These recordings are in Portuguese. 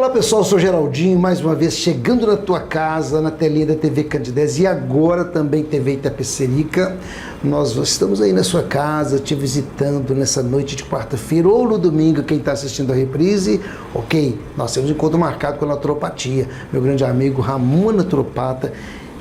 Olá pessoal, eu sou Geraldinho, mais uma vez chegando na tua casa, na telinha da TV Candidez e agora também TV Itapecerica. Nós estamos aí na sua casa, te visitando nessa noite de quarta-feira ou no domingo, quem está assistindo a reprise. Ok, nós temos um encontro marcado com a naturopatia, meu grande amigo Ramon Naturopata,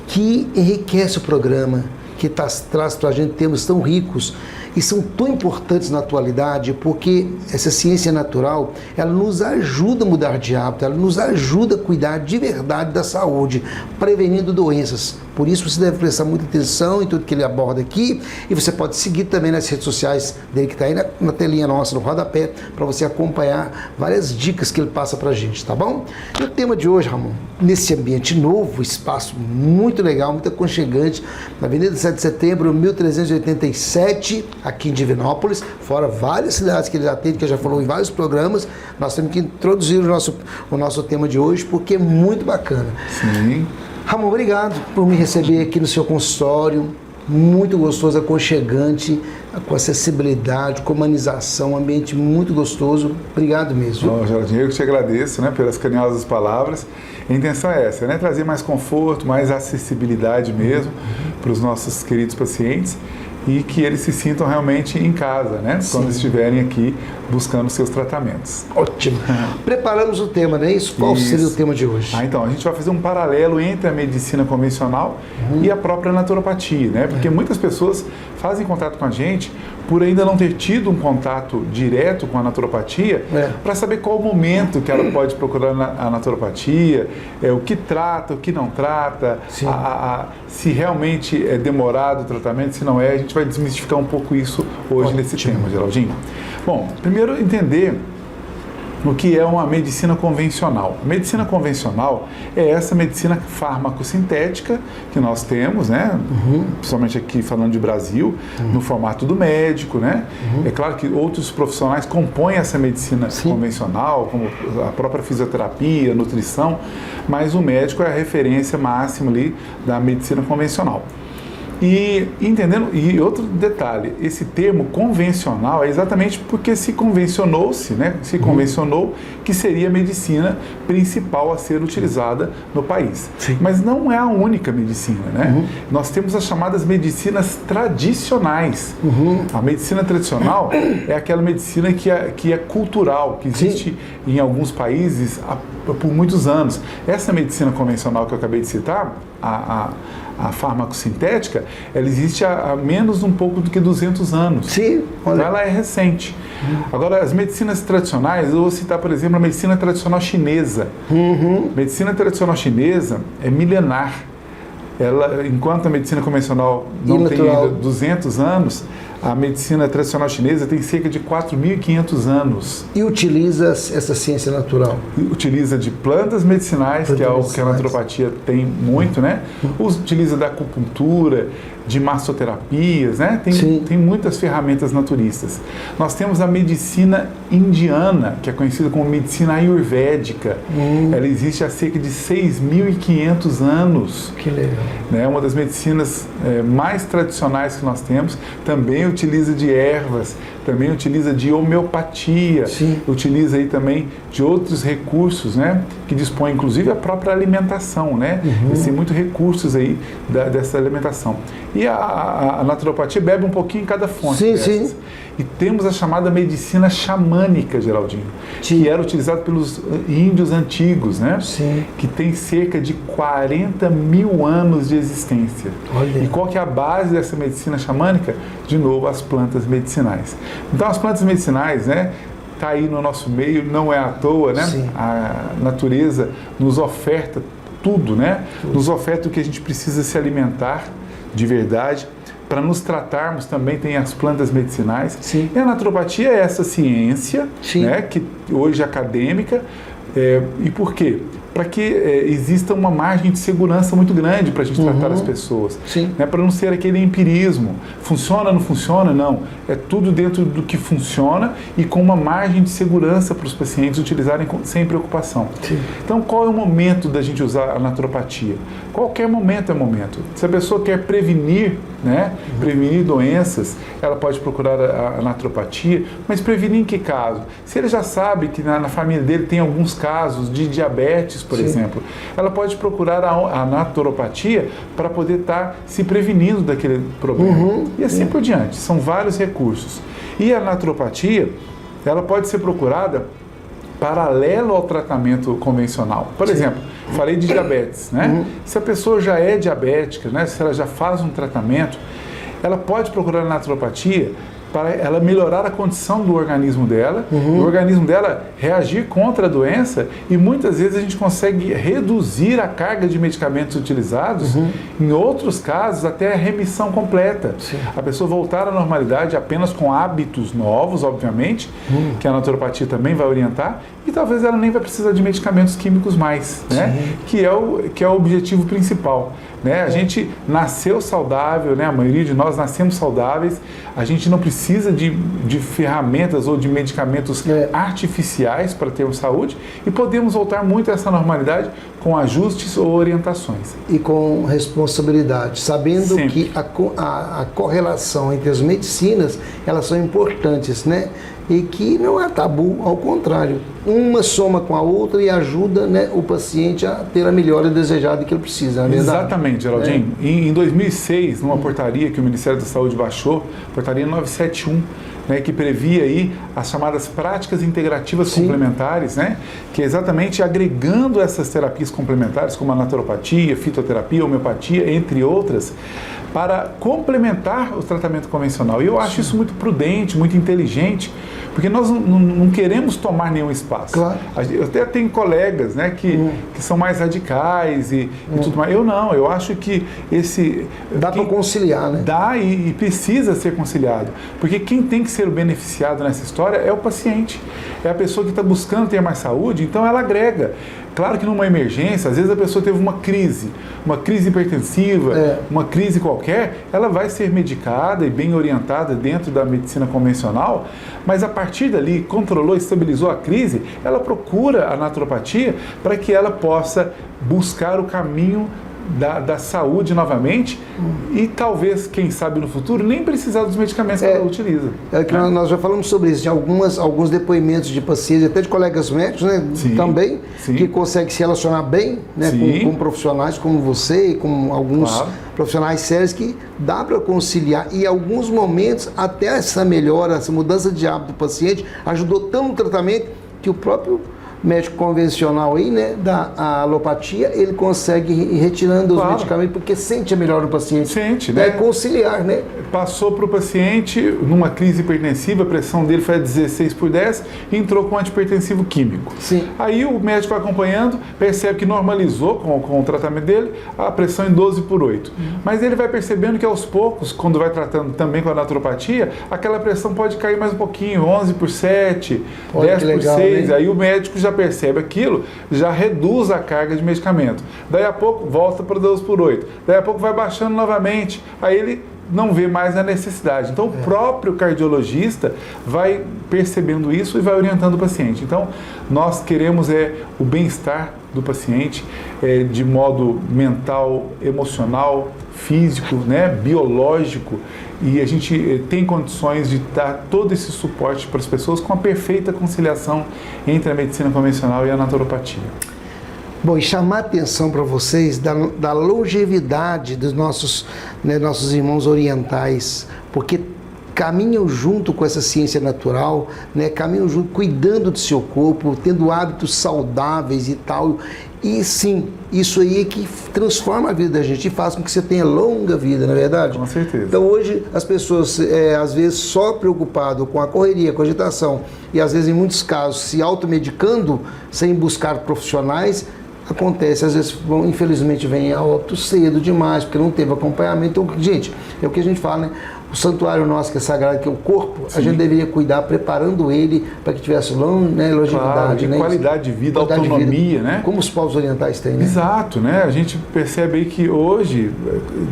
que enriquece o programa, que traz para a gente temas tão ricos e são tão importantes na atualidade, porque essa ciência natural, ela nos ajuda a mudar de hábito, ela nos ajuda a cuidar de verdade da saúde, prevenindo doenças. Por isso você deve prestar muita atenção em tudo que ele aborda aqui, e você pode seguir também nas redes sociais dele, que está aí na telinha nossa, no rodapé, para você acompanhar várias dicas que ele passa para a gente, tá bom? E o tema de hoje, Ramon, nesse ambiente novo, espaço muito legal, muito aconchegante, na Avenida 7 de Setembro, 1387, aqui em Divinópolis, fora várias cidades que ele atende, que já falou em vários programas. Nós temos que introduzir o nosso tema de hoje, porque é muito bacana. Sim. Ramon, obrigado por me receber aqui no seu consultório, muito gostoso, aconchegante, com acessibilidade, com humanização, um ambiente muito gostoso. Obrigado mesmo. Bom, Geraldinho, eu que te agradeço, né, pelas carinhosas palavras. A intenção é essa, né, trazer mais conforto, mais acessibilidade mesmo para os nossos queridos pacientes e que eles se sintam realmente em casa, né, quando estiverem aqui buscando seus tratamentos. Ótimo. Preparamos o tema, não é isso? Qual seria o tema de hoje? Então, a gente vai fazer um paralelo entre a medicina convencional e a própria naturopatia, né? Porque muitas pessoas fazem contato com a gente por ainda não ter tido um contato direto com a naturopatia, para saber qual o momento que ela pode procurar a naturopatia, o que trata, o que não trata, se realmente é demorado o tratamento, se não é. A gente vai desmistificar um pouco isso hoje nesse tema, Geraldinho. Bom, primeiro entender o que é uma medicina convencional. A medicina convencional é essa medicina fármaco-sintética que nós temos, né? Principalmente aqui falando de Brasil, no formato do médico, né? É claro que outros profissionais compõem essa medicina convencional, como a própria fisioterapia, nutrição, mas o médico é a referência máxima ali da medicina convencional. E entendendo, e outro detalhe, esse termo convencional é exatamente porque se convencionou-se, né? Se convencionou que seria a medicina principal a ser utilizada no país. Mas não é a única medicina, né? Nós temos as chamadas medicinas tradicionais. A medicina tradicional é aquela medicina que é cultural, que existe em alguns países por muitos anos. Essa medicina convencional que eu acabei de citar, a farmacosintética, ela existe há menos um pouco do que 200 anos. Sim, olha. Então ela é recente. Agora, as medicinas tradicionais, eu vou citar, por exemplo, a medicina tradicional chinesa. Medicina tradicional chinesa é milenar. Ela, enquanto a medicina convencional não tem ainda 200 anos, a medicina tradicional chinesa tem cerca de 4.500 anos. E utiliza essa ciência natural? Utiliza de plantas medicinais, que é algo que a naturopatia tem muito, né? Utiliza da acupuntura, de massoterapias, né? Tem muitas ferramentas naturistas. Nós temos a medicina indiana, que é conhecida como medicina ayurvédica. Ela existe há cerca de 6.500 anos. Que legal. Né? Uma das medicinas mais tradicionais que nós temos. Também utiliza de ervas, também utiliza de homeopatia, utiliza aí também de outros recursos, né? Que dispõe inclusive a própria alimentação, né? Tem muitos recursos aí dessa alimentação. E a naturopatia bebe um pouquinho em cada fonte dessas. E temos a chamada medicina xamânica, Geraldinho, que era utilizada pelos índios antigos, né? Que tem cerca de 40.000 anos de existência. Olha. E qual que é a base dessa medicina xamânica? De novo, as plantas medicinais. Então, as plantas medicinais, né? Está aí no nosso meio, não é à toa, né? A natureza nos oferta tudo, né? Nos oferta o que a gente precisa se alimentar de verdade. Para nos tratarmos também tem as plantas medicinais. E a naturopatia é essa ciência, né, que hoje é acadêmica. E por quê? Para que exista uma margem de segurança muito grande para a gente tratar as pessoas. Né, para não ser aquele empirismo. Funciona, não funciona? Não. É tudo dentro do que funciona e com uma margem de segurança para os pacientes utilizarem sem preocupação. Então, qual é o momento da gente usar a naturopatia? Qualquer momento é momento. Se a pessoa quer prevenir né? Prevenir doenças, ela pode procurar a naturopatia, mas prevenir em que caso? Se ele já sabe que na família dele tem alguns casos de diabetes, por exemplo, ela pode procurar a naturopatia para poder estar se prevenindo daquele problema. E assim por diante, são vários recursos. E a naturopatia, ela pode ser procurada paralelo ao tratamento convencional. Por exemplo, falei de diabetes, né? Se a pessoa já é diabética, né? Se ela já faz um tratamento, ela pode procurar a naturopatia para ela melhorar a condição do organismo dela, o organismo dela reagir contra a doença, e muitas vezes a gente consegue reduzir a carga de medicamentos utilizados, em outros casos até a remissão completa. A pessoa voltar à normalidade apenas com hábitos novos, obviamente, que a naturopatia também vai orientar, e talvez ela nem vai precisar de medicamentos químicos mais, né? Que é o objetivo principal. Né? A gente nasceu saudável, né? A maioria de nós nascemos saudáveis, a gente não precisa de ferramentas ou de medicamentos artificiais para termos saúde, e podemos voltar muito a essa normalidade com ajustes ou orientações. E com responsabilidade, sabendo que a correlação entre as medicinas, elas são importantes, né? E que não é tabu, ao contrário. Uma soma com a outra e ajuda, né, o paciente a ter a melhora desejada que ele precisa, não é verdade? Exatamente, Geraldinho. Em 2006, numa portaria que o Ministério da Saúde baixou, portaria 971, né, que previa aí as chamadas práticas integrativas complementares, né, que é exatamente agregando essas terapias complementares, como a naturopatia, fitoterapia, homeopatia, entre outras, para complementar o tratamento convencional. E eu acho isso muito prudente, muito inteligente, porque nós não queremos tomar nenhum espaço. Claro. Eu até tenho colegas, né, que são mais radicais e tudo mais. Eu não, eu acho que esse... Dá para conciliar, né? Dá e precisa ser conciliado. Porque quem tem que ser o beneficiado nessa história é o paciente. É a pessoa que está buscando ter mais saúde, então ela agrega. Claro que numa emergência, às vezes a pessoa teve uma crise hipertensiva, uma crise qualquer, ela vai ser medicada e bem orientada dentro da medicina convencional, mas a partir dali, controlou, estabilizou a crise, ela procura a naturopatia para que ela possa buscar o caminho da saúde novamente e talvez, quem sabe no futuro, nem precisar dos medicamentos que ela utiliza. Nós já falamos sobre isso, de alguns depoimentos de pacientes, até de colegas médicos, né, também, que conseguem se relacionar bem, né, com profissionais como você e com alguns profissionais sérios, que dá para conciliar, e em alguns momentos até essa melhora, essa mudança de hábito do paciente ajudou tão no tratamento que o próprio médico convencional aí, né, da alopatia, ele consegue ir retirando os medicamentos porque sente a melhora do paciente. Sente, né? É conciliar, né? Passou para o paciente numa crise hipertensiva, a pressão dele foi a 16/10 e entrou com antihipertensivo químico. Aí o médico acompanhando percebe que normalizou com o tratamento dele a pressão em 12/8. Mas ele vai percebendo que aos poucos, quando vai tratando também com a naturopatia, aquela pressão pode cair mais um pouquinho, 11/7, 10/6. Aí o médico já percebe aquilo, já reduz a carga de medicamento. Daí a pouco volta para 12/8. Daí a pouco vai baixando novamente. Aí ele não vê mais a necessidade. Então o próprio cardiologista vai percebendo isso e vai orientando o paciente. Então nós queremos o bem-estar do paciente de modo mental, emocional, físico, né, biológico, e a gente tem condições de dar todo esse suporte para as pessoas com a perfeita conciliação entre a medicina convencional e a naturopatia. Bom, e chamar atenção para vocês da longevidade dos nossos irmãos orientais, porque caminham junto com essa ciência natural, né? Caminham junto, cuidando do seu corpo, tendo hábitos saudáveis e tal. E sim, isso aí é que transforma a vida da gente e faz com que você tenha longa vida, não é verdade? Com certeza. Então hoje as pessoas, às vezes, só preocupadas com a correria, com a agitação, e às vezes, em muitos casos, se automedicando, sem buscar profissionais, acontece, às vezes, infelizmente, vem a óbito cedo demais, porque não teve acompanhamento. Então, gente, é o que a gente fala, né? o santuário nosso que é sagrado, que é o corpo, Sim. a gente deveria cuidar, preparando ele para que tivesse longevidade, Claro, né? qualidade de vida, Qualidade de autonomia, vida, né? como os povos orientais têm, né? Exato, né? A gente percebe aí que hoje,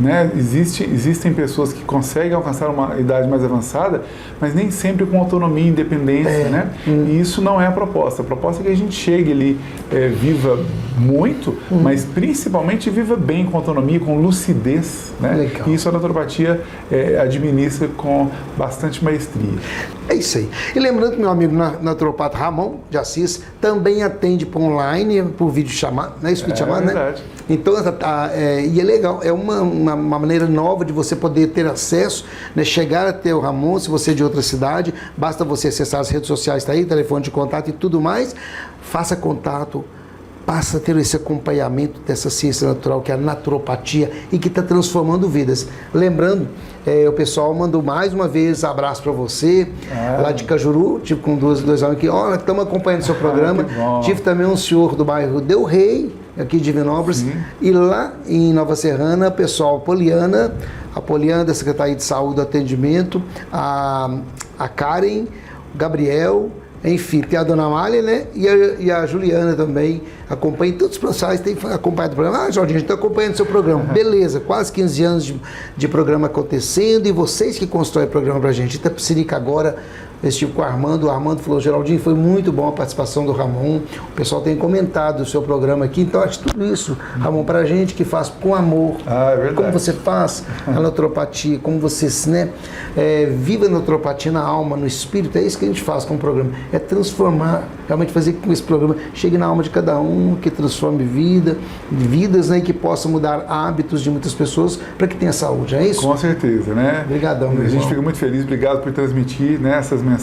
né, existem pessoas que conseguem alcançar uma idade mais avançada, mas nem sempre com autonomia e independência, né? E isso não é a proposta. A proposta é que a gente chegue ali, viva muito, mas principalmente viva bem, com autonomia, com lucidez, né? Legal. E isso a naturopatia administra com bastante maestria. É isso aí. E lembrando que meu amigo naturopata Ramon de Assis também atende por online, por vídeo chamado, não é isso? Vídeo chamado, né? Verdade. Então, e é legal, é uma maneira nova de você poder ter acesso, né, chegar até o Ramon, se você é de outra cidade, basta você acessar as redes sociais, está aí, telefone de contato e tudo mais, faça contato, passa a ter esse acompanhamento dessa ciência natural, que é a naturopatia, e que está transformando vidas. Lembrando, o pessoal mandou mais uma vez abraço para você, lá de Cajuru, tive com dois homens aqui, olha, estamos acompanhando o seu programa. Tive também um senhor do bairro Del Rey, aqui de Divinópolis, Sim. E lá em Nova Serrana, pessoal, a Poliana da Secretaria de Saúde do Atendimento, a Karen, o Gabriel, enfim, tem a Dona Amália, né? E a Juliana também acompanha todos os profissionais, tem acompanhado o programa. Ah, Jorginho, a gente está acompanhando o seu programa. Beleza, quase 15 anos de programa acontecendo, e vocês que constroem o programa pra gente. Itapecerica agora, estive com o Armando falou, Geraldinho, foi muito bom a participação do Ramon, o pessoal tem comentado o seu programa aqui, então acho tudo isso, Ramon, pra gente que faz com amor, é verdade. como você faz a naturopatia, como você, né, viva a naturopatia na alma, no espírito, é isso que a gente faz com o programa, é transformar, realmente fazer com que esse programa chegue na alma de cada um, que transforme vidas, né, e que possa mudar hábitos de muitas pessoas para que tenha saúde, é isso? Com certeza, né? Obrigadão, meu A gente irmão. fica muito feliz, obrigado por transmitir, né, essas mensagens.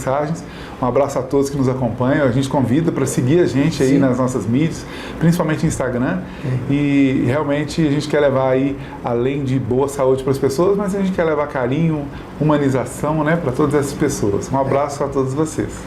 Um abraço a todos que nos acompanham. A gente convida para seguir a gente aí nas nossas mídias, principalmente no Instagram. E realmente a gente quer levar aí, além de boa saúde para as pessoas, mas a gente quer levar carinho, humanização, né, para todas essas pessoas. Um abraço a todos vocês.